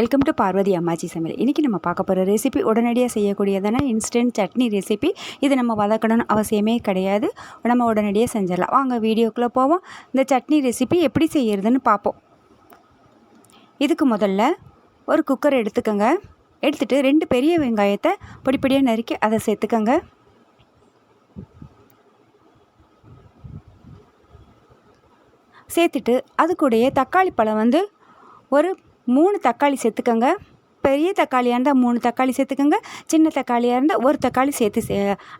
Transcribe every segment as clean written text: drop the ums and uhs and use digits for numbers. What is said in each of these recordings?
Welcome to Parvati அம்மாச்சி சமையல். இன்றைக்கி நம்ம பார்க்க போகிற ரெசிபி உடனடியாக செய்யக்கூடியதான இன்ஸ்டன்ட் சட்னி ரெசிபி. இது நம்ம வதக்கணும்னு அவசியமே கிடையாது, நம்ம உடனடியாக செஞ்சிடலாம். வாங்க வீடியோக்குள்ளே போவோம். இந்த சட்னி ரெசிபி எப்படி செய்கிறதுன்னு பார்ப்போம். இதுக்கு முதல்ல ஒரு குக்கர் எடுத்துக்கோங்க. எடுத்துகிட்டு 2 பெரிய வெங்காயத்தை பொடிப்பொடியாக நறுக்கி அதை சேர்த்துக்கோங்க. சேர்த்துட்டு அது கூடயே தக்காளி பழம் ஒரு 3 தக்காளி சேர்த்துக்கோங்க. பெரிய தக்காளியாக இருந்தால் 3 தக்காளி சேர்த்துக்கோங்க. சின்ன தக்காளியாக இருந்தால் 1 தக்காளி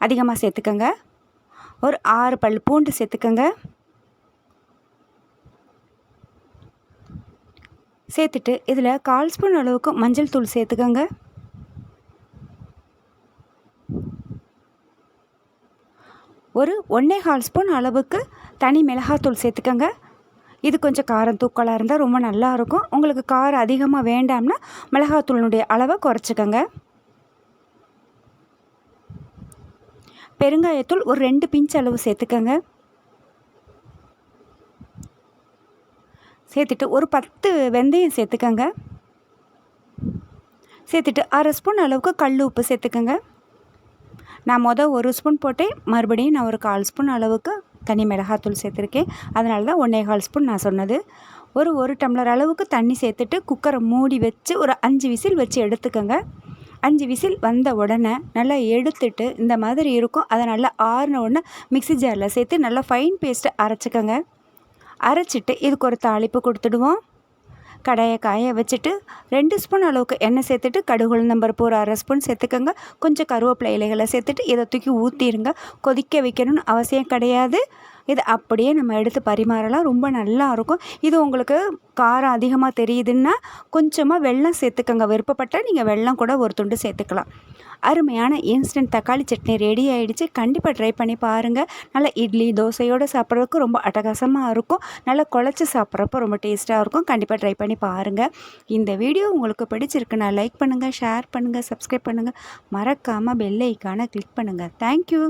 அதிகமாக சேர்த்துக்கோங்க. ஒரு 6 பல் பூண்டு சேர்த்துக்கோங்க. சேர்த்துட்டு இதில் 1/4 ஸ்பூன் அளவுக்கு மஞ்சள் தூள் சேர்த்துக்கோங்க. ஒரு 1/4 ஸ்பூன் அளவுக்கு தனி மிளகாத்தூள் சேர்த்துக்கோங்க. இது கொஞ்சம் காரம் தூக்கலாக இருந்தால் ரொம்ப நல்லாயிருக்கும். உங்களுக்கு காரம் அதிகமாக வேண்டாம்னா மிளகாத்தூளினுடைய அளவை குறைச்சிக்கோங்க. பெருங்காயத்தூள் ஒரு 2 பிஞ்ச் அளவு சேர்த்துக்கோங்க. சேர்த்துட்டு ஒரு 10 வெந்தயம் சேர்த்துக்கோங்க. சேர்த்துட்டு 1/2 ஸ்பூன் அளவுக்கு கல் உப்பு சேர்த்துக்கோங்க. நான் 1 ஸ்பூன் போட்டேன், மறுபடியும் நான் ஒரு 1/4 ஸ்பூன் அளவுக்கு தனி மிளகாத்தூள் சேர்த்துருக்கேன். அதனால தான் 1/4 ஸ்பூன் நான் சொன்னது. ஒரு டம்ளர் அளவுக்கு தண்ணி சேர்த்துட்டு குக்கரை மூடி வச்சு ஒரு 5 விசில் வச்சு எடுத்துக்கோங்க. 5 விசில் வந்த உடனே நல்லா எடுத்துட்டு இந்த மாதிரி இருக்கும். அதை நல்லா ஆறின உடனே மிக்ஸி ஜாரில் சேர்த்து நல்லா ஃபைன் பேஸ்ட்டை அரைச்சிக்கோங்க. அரைச்சிட்டு இதுக்கு ஒரு தாளிப்பு கொடுத்துடுவோம். கடாயை காய வச்சுட்டு 2 ஸ்பூன் அளவுக்கு எண்ணெய் சேர்த்துட்டு கடுகு உளுந்தம்பருப்பு ஒரு 1/2 ஸ்பூன் சேர்த்துக்கோங்க. கொஞ்சம் கருவேப்பிலை இலைகளை சேர்த்துட்டு இதை தூக்கி ஊற்றிடுங்க. கொதிக்க வைக்கணும்னு அவசியம் கிடையாது. இது அப்படியே நம்ம எடுத்து பரிமாறலாம். ரொம்ப நல்லாயிருக்கும். இது உங்களுக்கு காரம் அதிகமாக தெரியுதுன்னா கொஞ்சமாக வெல்லம் சேர்த்துக்கோங்க. விருப்பப்பட்டால் நீங்கள் வெல்லம் கூட ஒரு துண்டு சேர்த்துக்கலாம். அருமையான இன்ஸ்டன்ட் தக்காளி சட்னி ரெடி ஆகிடுச்சு. கண்டிப்பாக ட்ரை பண்ணி பாருங்கள். நல்லா இட்லி தோசையோடு சாப்பிட்றதுக்கு ரொம்ப அட்டகாசமாக இருக்கும். நல்லா குழச்சி சாப்பிட்றப்போ ரொம்ப டேஸ்ட்டாக இருக்கும். கண்டிப்பாக ட்ரை பண்ணி பாருங்கள். இந்த வீடியோ உங்களுக்கு பிடிச்சிருக்குன்னா லைக் பண்ணுங்கள், ஷேர் பண்ணுங்கள், சப்ஸ்கிரைப் பண்ணுங்கள். மறக்காமல் பெல் ஐக்கானை கிளிக் பண்ணுங்கள். தேங்க்யூ.